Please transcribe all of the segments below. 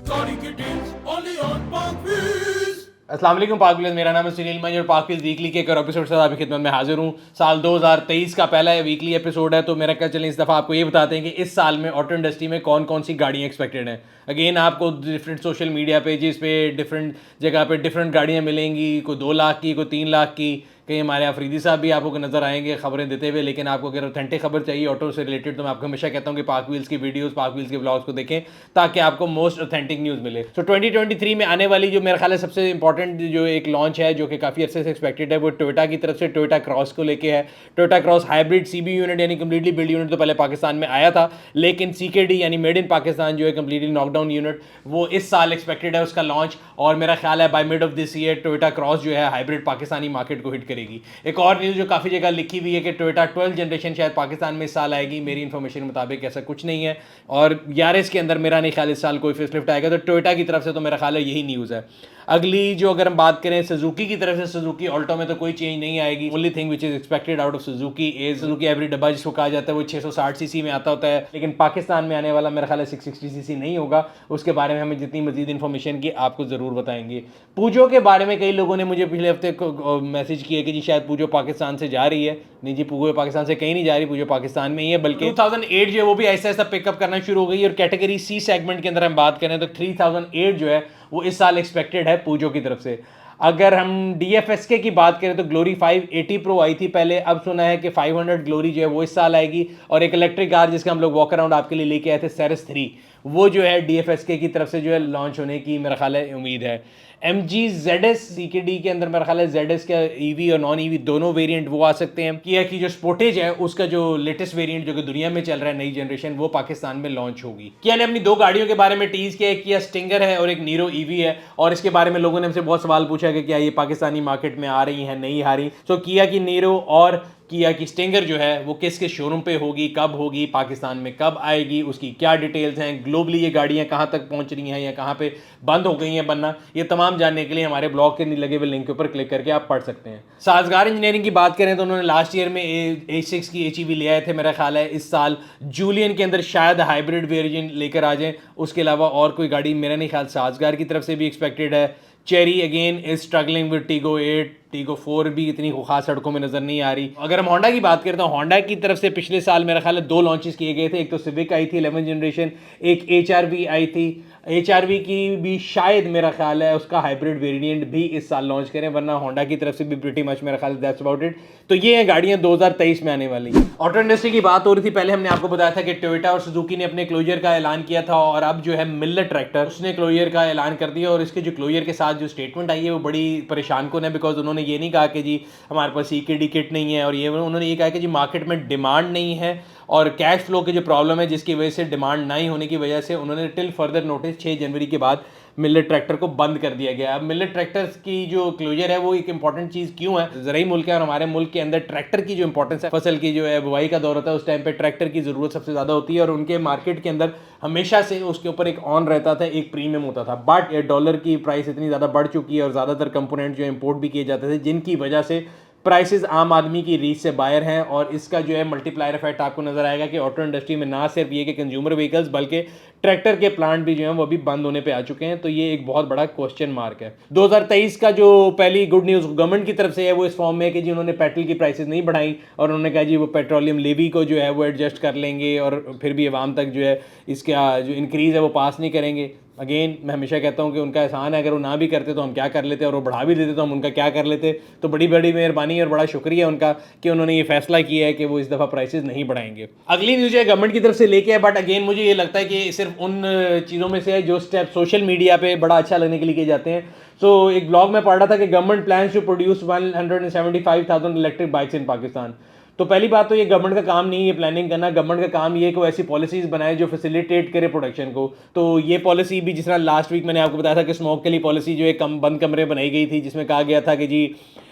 गाड़ी की deals only on पाकविज। अस्सलाम वालेकुम पाकविज, मेरा नाम है सुनील मई और पाकविज वीकली के एक और एपिसोड से आपकी खिदमत में हाजिर हूँ। साल 2023 का पहला वीकली एपिसोड है, तो मेरा क्या चलें इस दफ़ा आपको ये बताते हैं कि इस साल में ऑटो इंडस्ट्री में कौन कौन सी गाड़ियाँ एक्सपेक्टेड हैं। अगेन आपको डिफरेंट सोशल मीडिया पेजेस पे डिफरेंट जगह पे डिफरेंट गाड़ियाँ मिलेंगी, कोई 2 लाख की, कोई 3 लाख की। कहीं हमारे अफरीदी साहब भी आपको नजर आएंगे खबरें देते हुए। लेकिन आपको अगर ऑथेंटिक खबर चाहिए ऑटो से रिलेटेड, तो मैं आपको हमेशा कहता हूँ कि पाक व्हील्स की वीडियोस, पाक व्हील्स के ब्लॉग्स को देखें ताकि आपको मोस्ट ऑथेंटिक न्यूज़ मिले। तो 2023 में आने वाली जो मेरा ख्याल है सबसे इंपॉर्टेंट जो एक लॉन्च है जो कि काफ़ी अर्से से एक्सपेक्टेड है, वो टोयोटा की तरफ से टोयोटा क्रॉस को लेके है। Toyota cross hybrid CB unit यानी कम्प्लीटली बिल्ड यूनिट तो पहले पाकिस्तान में आया था, लेकिन सीकेडी यानी मेड इन पाकिस्तान जो है कम्प्लीटली नॉकडाउन यूनिट, वो इस साल एक्सपेक्टेड है उसका लॉन्च। और मेरा ख्याल है by mid of this year Toyota cross जो है हाइब्रिड पाकिस्तानी मार्केट को हिट करेगी। एक और न्यूज़ जो काफ़ी जगह लिखी हुई है कि टोयोटा 12 जनरेशन शायद पाकिस्तान में इस साल आएगी। मेरी इन्फॉर्मेशन के मुताबिक ऐसा कुछ नहीं है, और यारिस के अंदर मेरा नहीं ख्याल इस साल कोई फेसलिफ्ट आएगा। तो टोयोटा की तरफ से तो मेरा ख्याल है यही न्यूज़ है। अगली जो अगर हम बात करें सुजुकी की तरफ से, सुजुकी ऑल्टो में तो कोई चेंज नहीं आएगी। Only thing which is expected out of Suzuki is Suzuki every डब्बा जिसको कहा जाता है वो 660 सीसी में आता होता है, लेकिन पाकिस्तान में आने वाला मेरा ख्याल है 660 सीसी नहीं होगा। उसके बारे में हमें जितनी मजीद इन्फॉर्मेशन की आपको ज़रूर बताएंगे। पूजो के बारे में कई लोगों ने मुझे पिछले हफ्ते मैसेज किया कि जी शायद पूजो पाकिस्तान से जा रही है। नहीं जी, पूजो पाकिस्तान से कहीं नहीं जा रही, पूजो पाकिस्तान में ही है। बल्कि 2008 जो है वो भी ऐसा ऐसा पिकअप करना शुरू हो गई। और कैटेगरी सी सेगमेंट के अंदर हम बात करें तो 3008 जो है वो इस साल एक्सपेक्टेड है पूजो की तरफ से। अगर हम DFSK की बात करें तो ग्लोरी 580 प्रो आई थी पहले, अब सुना है कि 500 ग्लोरी जो है वो इस साल आएगी। और एक इलेक्ट्रिक कार जिसका हम लोग वॉक अराउंड आपके लिए लेके आए थे सेरेस 3, वो जो है DFSK की तरफ से जो है लॉन्च होने की मेरा ख्याल है उम्मीद है। MG ZS CKD के अंदर मेरा ख्याल है ZS का EV और नॉन EV दोनों वेरिएंट वो आ सकते हैं। किया की जो स्पोर्टेज है उसका जो लेटेस्ट वेरिएंट जो कि दुनिया में चल रहा है नई जनरेशन, वो पाकिस्तान में लॉन्च होगी। किया ने अपनी 2 गाड़ियों के बारे में टीज किया, किया स्टिंगर है और एक नीरो EV है। और इसके बारे में लोगों ने हमसे बहुत सवाल पूछा कि क्या ये पाकिस्तानी मार्केट में आ रही है, नहीं आ रही। तो किया की नीरो और किया की स्टिंगर जो है वो किस किस शोरूम पे होगी, कब होगी, पाकिस्तान में कब आएगी, उसकी क्या डिटेल्स हैं, ग्लोबली ये गाड़ियां कहां तक पहुंच रही हैं या कहां पे बंद हो गई हैं बनना, ये तमाम जानने के लिए हमारे ब्लॉग के लगे हुए लिंक के ऊपर क्लिक करके आप पढ़ सकते हैं। साजगार इंजीनियरिंग की बात करें तो उन्होंने लास्ट ईयर में A6 की HEV ले आए थे। मेरा ख्याल है इस साल जूलियन के अंदर शायद हाइब्रिड वेरिएंट लेकर आ जाएं। उसके अलावा और कोई गाड़ी मेरा नहीं ख्याल साजगार की तरफ से भी एक्सपेक्टेड है। Chery again is struggling with Tiggo 8, Tiggo 4 भी इतनी खास सड़कों में नजर नहीं आ रही। अगर हम होंडा की बात करें तो होंडा की तरफ से पिछले साल मेरा ख्याल है 2 लॉन्चेस किए गए थे। एक तो सिविक आई थी 11 जनरेशन, एक HRV आई थी। HRV की भी शायद मेरा ख्याल है उसका हाइब्रिड वेरिएंट भी इस साल लॉन्च करें, वरना होंडा की तरफ से भी प्रीटी मच मेरा ख्याल दैट्स अबाउट इट। तो ये हैं गाड़ियां 2023 में आने वाली। ऑटो इंडस्ट्री की बात हो रही थी, पहले हमने आपको बताया था कि टोयोटा और सुजुकी ने अपने क्लोजर का ऐलान किया था, और अब जो है मिलर ट्रैक्टर उसने क्लोजर का ऐलान कर दिया। और इसके जो क्लोजर के साथ जो स्टेटमेंट आई है वो बड़ी परेशान कौन है, बिकॉज उन्होंने ये नहीं कहा कि जी हमारे पास CKD किट नहीं है, और ये उन्होंने ये कहा कि जी मार्केट में डिमांड नहीं है और कैश फ्लो की जो प्रॉब्लम है जिसकी वजह से डिमांड नहीं होने की वजह से उन्होंने टिल फर्दर नोटिस 6 जनवरी के बाद मिलर ट्रैक्टर को बंद कर दिया गया। अब मिलर ट्रैक्टर्स की जो क्लोजर है वो एक इंपॉर्टेंट चीज़ क्यों है, ज़रूरी मुल्क है और हमारे मुल्क के अंदर ट्रैक्टर की जो इंपॉर्टेंस है, फसल की जो है बुआई का दौर होता है उस टाइम पे ट्रैक्टर की ज़रूरत सबसे ज़्यादा होती है, और उनके मार्केट के अंदर हमेशा से उसके ऊपर एक ऑन रहता था, एक प्रीमियम होता था। बट डॉलर की प्राइस इतनी ज़्यादा बढ़ चुकी है और ज़्यादातर कंपोनेंट जो इंपोर्ट भी किए जाते थे, जिनकी वजह से प्राइसेस आम आदमी की रीच से बाहर हैं। और इसका जो है मल्टीप्लायर इफेक्ट आपको नजर आएगा कि ऑटो इंडस्ट्री में ना सिर्फ ये कि कंज्यूमर व्हीकल्स बल्कि ट्रैक्टर के प्लांट भी जो हैं वो भी बंद होने पे आ चुके हैं। तो ये एक बहुत बड़ा क्वेश्चन मार्क है। 2023 का जो पहली गुड न्यूज़ गवर्नमेंट की तरफ से है वो इस फॉर्म में है कि जी उन्होंने पेट्रोल की प्राइसेस नहीं बढ़ाई, और उन्होंने कहा जी वो पेट्रोलियम लेवी को जो है वो एडजस्ट कर लेंगे, और फिर भी आवाम तक जो है इसका जो इंक्रीज़ है वो पास नहीं करेंगे। अगेन मैं हमेशा कहता हूँ कि उनका एहसान है, अगर वो ना भी करते तो हम क्या कर लेते, और वो बढ़ा भी देते तो हम उनका क्या कर लेते। तो बड़ी बड़ी मेहरबानी और बड़ा शुक्रिया उनका कि उन्होंने ये फैसला किया है कि वो इस दफ़ा प्राइसेस नहीं बढ़ाएंगे। अगली न्यूज़ है गवर्नमेंट की तरफ से लेके है, बट अगेन मुझे ये लगता है कि सिर्फ उन चीज़ों में से है जो स्टेप सोशल मीडिया पे बड़ा अच्छा लगने के लिए किए जाते हैं। सो एक ब्लॉग में पढ़ रहा था कि government plans to produce 175,000 electric bikes in Pakistan. तो पहली बात तो ये गवर्नमेंट का काम नहीं है प्लानिंग करना, गवर्नमेंट का काम ये को ऐसी पॉलिसीज़ बनाए जो फैसिलिटेट करे प्रोडक्शन को। तो ये पॉलिसी भी जिस तरह लास्ट वीक मैंने आपको बताया था कि स्मोक के लिए पॉलिसी जो है बंद कमरे बनाई गई थी, जिसमें कहा गया था कि जी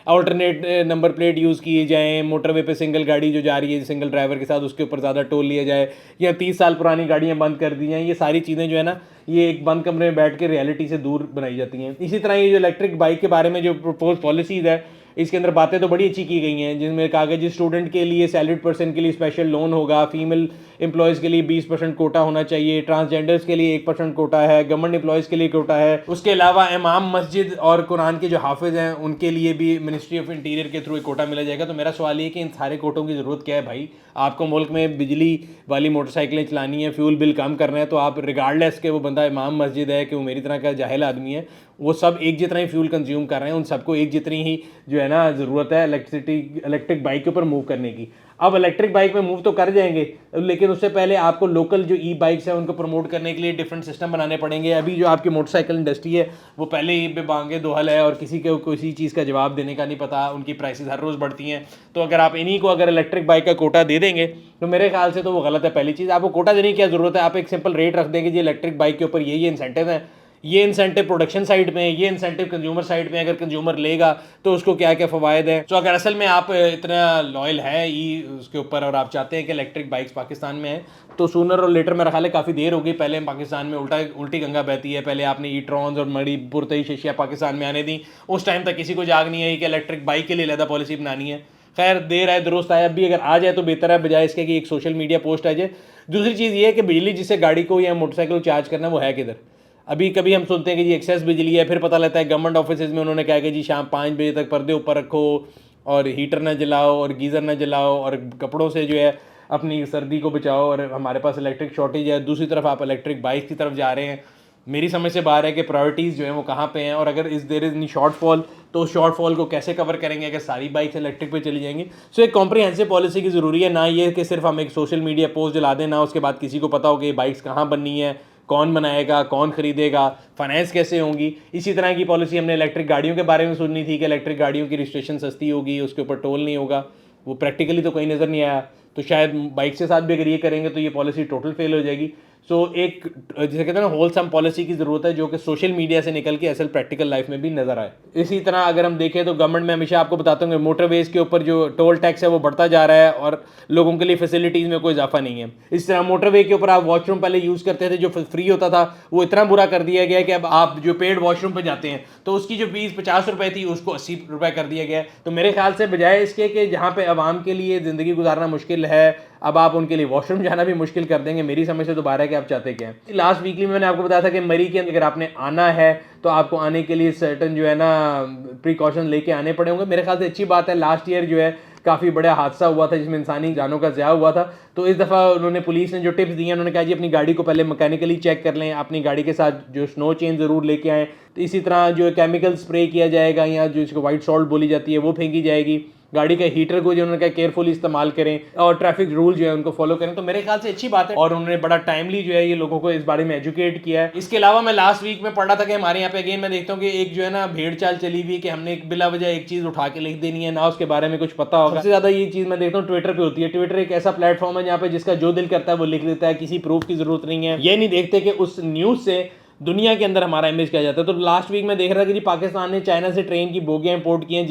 अल्टरनेट नंबर प्लेट यूज़ किए जाएँ, मोटरवे पे सिंगल गाड़ी जो जा रही है सिंगल ड्राइवर के साथ उसके ऊपर ज़्यादा टोल लिया जाए, या 30 साल पुरानी गाड़ियाँ बंद कर दी जाएँ। ये सारी चीज़ें जो है ना ये एक बंद कमरे में बैठ के रियलिटी से दूर बनाई जाती हैं। इसी तरह ये जो इलेक्ट्रिक बाइक के बारे में जो प्रपोज पॉलिसीज़ है इसके अंदर बातें तो बड़ी अच्छी की गई हैं, जिसमें कहा गया जिस स्टूडेंट के लिए सैलरीड पर्सन के लिए स्पेशल लोन होगा, फीमेल एम्प्लॉयज़ के लिए 20% कोटा होना चाहिए, ट्रांसजेंडर्स के लिए 1% कोटा है, गवर्नमेंट एम्प्लॉयज़ के लिए कोटा है। उसके अलावा इमाम मस्जिद और कुरान के जो हाफिज़ हैं उनके लिए भी मिनिस्ट्री ऑफ इंटीरियर के थ्रू एक कोटा मिला जाएगा। तो मेरा सवाल ये कि इन सारे कोटों की ज़रूरत क्या है भाई? आपको मुल्क में बिजली वाली मोटरसाइकिलें चलानी है, फ्यूल बिल कम करना है, तो आप रिगार्डलेस के वो बंदा इमाम मस्जिद है कि वो मेरी तरह का जाहिल आदमी है, वो सब एक जितना ही फ्यूल कंज्यूम कर रहे हैं, उन सबको एक जितनी ही जो है ना ज़रूरत है इलेक्ट्रिक बाइक के ऊपर मूव करने की। अब इलेक्ट्रिक बाइक में मूव तो कर जाएंगे, लेकिन उससे पहले आपको लोकल जो ई बाइक्स हैं उनको प्रमोट करने के लिए डिफरेंट सिस्टम बनाने पड़ेंगे। अभी जो आपकी मोटरसाइकिल इंडस्ट्री है वो पहले ही बेबांगे दोहल है और किसी को किसी चीज़ का जवाब देने का नहीं पता, उनकी प्राइसेस हर रोज़ बढ़ती हैं। तो अगर आप इन्हीं को अगर इलेक्ट्रिक बाइक का कोटा दे देंगे तो मेरे ख्याल से तो वो गलत है। पहली चीज़, आपको कोटा देने की क्या ज़रूरत है? आप एक सिंपल रेट रख देंगे जी इलेक्ट्रिक बाइक के ऊपर ये इंसेंटिव है, ये इंसेंटिव प्रोडक्शन साइड में, ये इंसेंटिव कंज्यूमर साइड में, अगर कंज्यूमर लेगा तो उसको क्या क्या फ़वायद हैं। तो अगर असल में आप इतना लॉयल है ई उसके ऊपर और आप चाहते हैं कि इलेक्ट्रिक बाइक्स पाकिस्तान में हैं, तो सूनर और लेटर मेरा ख्याल है काफ़ी देर हो गई। पहले पाकिस्तान में उल्टी गंगा बहती है, पहले आपने ई ट्रॉन्स और मड़ी पुरतई शीशियाँ पाकिस्तान में आने दी, उस टाइम तक किसी को जाग नहीं आई कि इलेक्ट्रिक बाइक के लिए अलग पॉलिसी बनानी है। खैर देर आए दुरुस्त आए, अब भी अगर आ जाए तो बेहतर है बजाय इसके कि एक सोशल मीडिया पोस्ट आ जाए। दूसरी चीज़ ये है कि बिजली जिससे गाड़ी को या मोटरसाइकिल को चार्ज करना वो है किधर? अभी कभी हम सुनते हैं कि जी एक्सेस बिजली है, फिर पता लगता है गवर्नमेंट ऑफिस में उन्होंने कहा कि जी शाम 5 बजे तक पर्दे ऊपर रखो और हीटर ना जलाओ और गीज़र ना जलाओ और कपड़ों से जो है अपनी सर्दी को बचाओ, और हमारे पास इलेक्ट्रिक शॉर्टेज है। दूसरी तरफ आप इलेक्ट्रिक बाइक की तरफ जा रहे हैं। मेरी समझ से बाहर है कि प्रायोरिटीज़ जो है वो कहाँ पे हैं, और अगर इस देर इज नी शॉर्टफॉल तो उस शॉर्टफॉल को कैसे कवर करेंगे अगर सारी बाइक्स इलेक्ट्रिक पे चली जाएंगी। सो एक कॉम्प्रिहेंसिव पॉलिसी की ज़रूरी है, ना ये कि सिर्फ हम एक सोशल मीडिया पोस्ट जला दें, ना उसके बाद किसी को पता हो कि ये बाइक्स कहाँ बननी है, कौन बनाएगा, कौन खरीदेगा, फाइनेंस कैसे होंगी। इसी तरह की पॉलिसी हमने इलेक्ट्रिक गाड़ियों के बारे में सुननी थी कि इलेक्ट्रिक गाड़ियों की रजिस्ट्रेशन सस्ती होगी, उसके ऊपर टोल नहीं होगा, वो प्रैक्टिकली तो कहीं नज़र नहीं आया। तो शायद बाइक के साथ भी अगर ये करेंगे तो ये पॉलिसी टोटल फेल हो जाएगी। सो एक जिसे कहते हैं ना होलसम पॉलिसी की ज़रूरत है जो कि सोशल मीडिया से निकल के असल प्रैक्टिकल लाइफ में भी नज़र आए। इसी तरह अगर हम देखें तो गवर्नमेंट में हमेशा आपको बताता हूँ मोटरवेज़ के ऊपर जो टोल टैक्स है वो बढ़ता जा रहा है और लोगों के लिए फैसिलिटीज़ में कोई इजाफा नहीं है। इस तरह मोटरवे के ऊपर आप वॉशरूम पहले यूज़ करते थे जो फ्री होता था, वो इतना बुरा कर दिया गया कि अब आप जो पेड वॉशरूम पर जाते हैं तो उसकी जो फीस 50 रुपये थी उसको 80 रुपये कर दिया गया है। तो मेरे ख्याल से बजाय इसके कि जहाँ पे आवाम के लिए ज़िंदगी गुजारना मुश्किल है, अब आप उनके लिए वॉशरूम जाना भी मुश्किल कर देंगे। मेरी समझ से दोबारा कि आप चाहते क्या हैं। लास्ट वीकली में मैंने आपको बताया था कि मरी के अंदर अगर आपने आना है तो आपको आने के लिए सर्टन जो है ना प्रिकॉशन लेके आने पड़े होंगे। मेरे ख्याल से अच्छी बात है, लास्ट ईयर जो है काफ़ी बड़ा हादसा हुआ था जिसमें इंसानी जानों का ज़िया हुआ था। तो इस दफ़ा उन्होंने पुलिस ने जो टिप्स दी हैं, उन्होंने कहा जी अपनी गाड़ी को पहले मैकेनिकली चेक कर लें, अपनी गाड़ी के साथ जो स्नो चेन ज़रूर लेके आएँ। तो इसी तरह जो केमिकल स्प्रे किया जाएगा या जो इसको वाइट सॉल्ट बोली जाती है वो फेंकी जाएगी। गाड़ी का हीटर को जो उन्होंने कहा केयरफुली इस्तेमाल करें और ट्रैफिक रूल जो है उनको फॉलो करें। तो मेरे ख्याल से अच्छी बात है और उन्होंने बड़ा टाइमली जो है ये लोगों को इस बारे में एजुकेट किया है। इसके अलावा मैं लास्ट वीक में पढ़ रहा था कि हमारे यहाँ पे अगेन मैं देखता हूँ कि एक जो है ना भेड़ चाल चली हुई कि हमने एक बिला वजह एक चीज़ उठा के लिख देनी है, ना उसके बारे में कुछ पता होगा। सबसे ज़्यादा ये चीज़ मैं देखता हूँ ट्विटर पर होती है। ट्विटर एक ऐसा प्लेटफॉर्म है जहाँ पे जिसका जो दिल करता है वो लिख देता है, किसी प्रूफ की ज़रूरत नहीं है। ये नहीं देखते कि उस न्यूज़ से दुनिया के अंदर हमारा इमेज किया जाता है। तो लास्ट वीक में देख रहा था कि जी पाकिस्तान ने चाइना से ट्रेन की बोगियाँ इंपोर्ट की हैं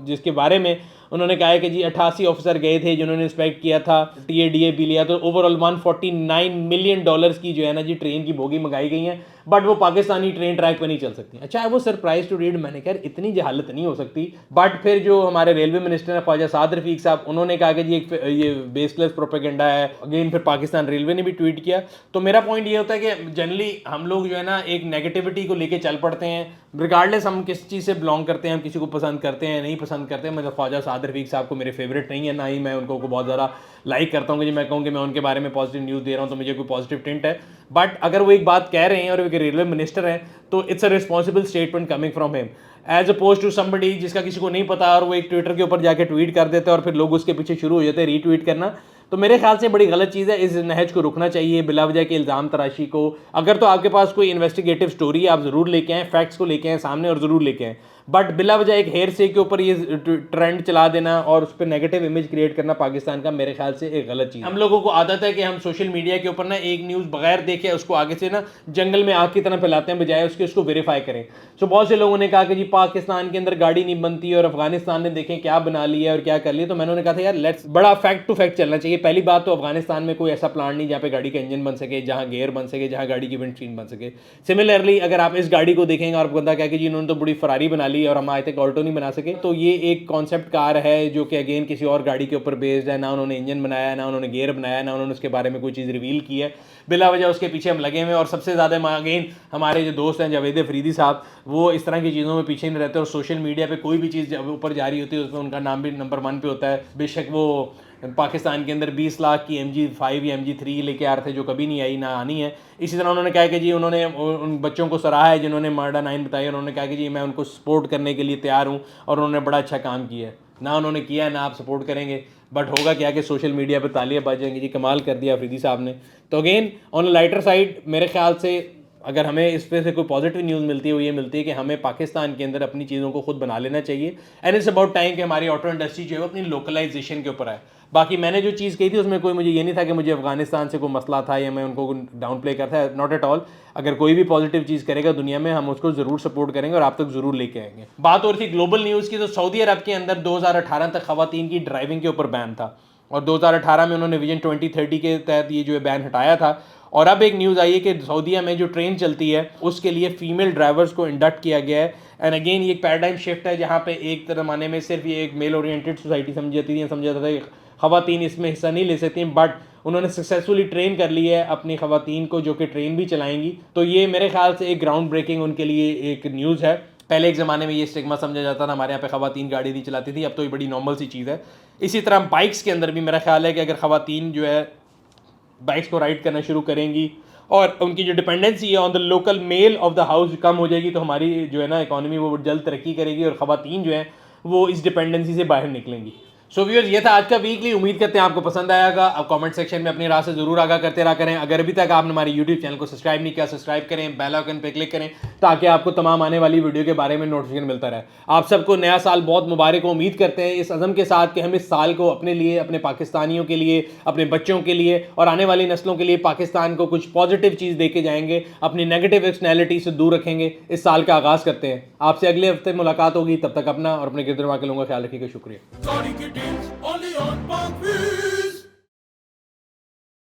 जिसके बारे में उन्होंने कहा है कि जी 88 ऑफिसर गए थे जिन्होंने इंस्पेक्ट किया था, TADA भी लिया। तो ओवरऑल $149 मिलियन की जो है ना जी ट्रेन की बोगी मंगाई गई हैं, बट वो पाकिस्तानी ट्रेन ट्रैक पर नहीं चल सकती। अच्छा वो सरप्राइज टू रीड, मैंने कहा इतनी जहालत नहीं हो सकती। बट फिर जो हमारे रेलवे मिनिस्टर हैं ख्वाजा साद रफीक साहब, उन्होंने कहा कि जी ये बेसलेस प्रोपेगेंडा है। अगेन फिर पाकिस्तान रेलवे ने भी ट्वीट किया। तो मेरा पॉइंट ये होता है कि जनरली हम लोग जो है ना एक नेगेटिविटी को लेके चल पड़ते हैं, रिगार्डलेस हम किस चीज़ से बिलोंग करते हैं, हम किसी को पसंद करते हैं नहीं पसंद करते हैं। मतलब ख्वाजा साद रफीक साहब को मेरे फेवरेट नहीं है, ना ही मैं उनको बहुत ज़्यादा लाइक करता हूँ कि जी मैं कहूँ कि मैं उनके बारे में पॉजिटिव न्यूज़ दे रहा हूँ तो मुझे कोई पॉजिटिव टिंट है। बट अगर वो एक बात कह रहे हैं और एक रेलवे मिनिस्टर हैं तो it's a responsible statement coming from him as opposed to somebody जिसका किसी को नहीं पता और वो एक ट्विटर के ऊपर जाके ट्वीट कर देते हैं और फिर लोग उसके पीछे शुरू हो जाते हैं रीट्वीट करना। तो मेरे ख्याल से बड़ी गलत चीज़ है, इस नहज को रुकना चाहिए बिला वजह के इल्ज़ाम तराशी को। अगर तो आपके पास कोई इन्वेस्टिगेटिव स्टोरी आप ज़रूर लेके आएँ, फैक्ट्स को लेके आएँ सामने और ज़रूर लेके आएँ। बट बिला वजह एक हेयर से के ऊपर ये ट्रेंड चला देना और उस पर नेगेटिव इमेज क्रिएट करना पाकिस्तान का मेरे ख्याल से एक गलत चीज़ है। हम लोगों को आदत है कि हम सोशल मीडिया के ऊपर ना एक न्यूज़ बगैर देखे उसको आगे से ना जंगल में आग की तरह फैलाते हैं बजाय उसको वेरीफाई करें। सो बहुत से लोगों ने कहा कि जी पाकिस्तान के अंदर गाड़ी नहीं बनती और अफगानिस्तान ने देखें क्या बना लिया और क्या कर लिया। तो मैंने कहा था यार लेट्स बड़ा फैक्ट टू फैक्ट चलना चाहिए। पहली बात तो अफगानिस्तान में कोई ऐसा प्लान नहीं जहाँ पे गाड़ी का इंजन बन सके, जहाँ गेयर बन सके, जहाँ गाड़ी की विंडस्क्रीन बन सके। सिमिलरली अगर आप इस गाड़ी को देखेंगे और बंदा कह के जी इन्होंने तो बड़ी फरारी बना निकाली और हम आज तक ऑल्टो नहीं बना सके। तो ये एक कॉन्सेप्ट कार है जो कि अगेन किसी और गाड़ी के ऊपर बेस्ड है, ना उन्होंने इंजन बनाया, ना उन्होंने गियर बनाया, ना उन्होंने उसके बारे में कोई चीज़ रिवील की है, बिला वजह उसके पीछे हम लगे हुए। और सबसे ज़्यादा अगेन हमारे जो दोस्त हैं जावेद अफरीदी साहब, वो इस तरह की चीज़ों में पीछे नहीं रहते और सोशल मीडिया पे कोई भी चीज़ जब ऊपर जारी होती है उसमें उनका नाम भी नंबर 1 पे होता है। बेशक वो पाकिस्तान के अंदर 20 लाख की MG5 या MG3 लेके आ रहे थे जो कभी नहीं आई, ना आनी है। इसी तरह उन्होंने कहा कि जी उन्होंने उन बच्चों को सराहा है जिन्होंने मर्डा 9 बताई, उन्होंने कहा कि जी मैं उनको सपोर्ट करने के लिए तैयार हूँ और उन्होंने बड़ा अच्छा काम किया है। ना उन्होंने किया है ना आप सपोर्ट करेंगे, बट होगा क्या कि सोशल मीडिया पे तालियां बज जाएंगी, जी कमाल कर दिया अफरीदी साहब ने। तो अगेन ऑन लाइटर साइड मेरे ख्याल से अगर हमें इस पे से कोई पॉजिटिव न्यूज़ मिलती है वो ये मिलती है कि हमें पाकिस्तान के अंदर अपनी चीज़ों को खुद बना लेना चाहिए। एंड इट्स अबाउट टाइम कि हमारी ऑटो इंडस्ट्री जो है वो अपनी लोकलाइजेशन के ऊपर आए। बाकी मैंने जो चीज़ कही थी उसमें कोई मुझे ये नहीं था कि मुझे अफगानिस्तान से कोई मसला था या मैं उनको डाउन प्ले करता है, नॉट एट ऑल। अगर कोई भी पॉजिटिव चीज़ करेगा दुनिया में हम उसको ज़रूर सपोर्ट करेंगे और आप तक ज़रूर लेके आएंगे। बात हो रही थी ग्लोबल न्यूज़ की, तो सऊदी अरब के अंदर 2018 तक ख़वातीन की ड्राइविंग के ऊपर बैन था और 2018 में उन्होंने विजन 2030 के तहत ये जो है बैन हटाया था। और अब एक न्यूज़ आई है कि सऊदीया में जो ट्रेन चलती है उसके लिए फीमेल ड्राइवर्स को इंडक्ट किया गया है। एंड अगेन ये एक पैराडाइम शिफ्ट है जहाँ पे एक ज़माने में सिर्फ ये एक मेल ओरिएंटेड सोसाइटी समझी जाती थी, समझा जाता था कि ख़वातीन इसमें हिस्सा नहीं ले सकती, बट उन्होंने सक्सेसफुली ट्रेन कर ली है अपनी ख़वातीन को जो कि ट्रेन भी चलाएंगी। तो ये मेरे ख्याल से एक ग्राउंड ब्रेकिंग उनके लिए एक न्यूज़ है। पहले एक ज़माने में ये स्टिग्मा समझा जाता था, हमारे यहाँ पे ख़वातीन गाड़ी नहीं चलाती थी, अब तो ये बड़ी नॉर्मल सी चीज़ है। इसी तरह बाइक्स के अंदर भी मेरा ख्याल है कि अगर ख़वातीन जो है बाइक्स को राइड करना शुरू करेंगी और उनकी जो डिपेंडेंसी है on the local male of the house कम हो जाएगी, तो हमारी जो है ना इकॉनमी वो जल्द तरक्की करेगी और ख़वातीन जो है वो इस डिपेंडेंसी से बाहर निकलेंगी। सो व्यूअर्स, ये था आज का वीकली। उम्मीद करते हैं आपको पसंद आएगा। आप कमेंट सेक्शन में अपनी राय से जरूर आगाह करते रहा करें। अगर अभी तक आपने हमारे यूट्यूब चैनल को सब्सक्राइब नहीं किया, सब्सक्राइब करें, बेल आइकन पे क्लिक करें ताकि आपको तमाम आने वाली वीडियो के बारे में नोटिफिकेशन मिलता रहे। आप सबको नया साल बहुत मुबारक हो। उम्मीद करते हैं इस अज़म के साथ कि हम इस साल को अपने लिए, अपने पाकिस्तानियों के लिए, अपने बच्चों के लिए और आने वाली नस्लों के लिए पाकिस्तान को कुछ पॉजिटिव चीज़ दे के जाएंगे, अपनी नेगेटिव एक्सटर्नैलिटी से दूर रखेंगे। इस साल का आगाज़ करते हैं। आपसे अगले हफ्ते मुलाकात होगी, तब तक अपना और अपने गिरदरवा के लोगों का ख्याल रखिएगा। शुक्रिया। गाड़ी की डील्स only on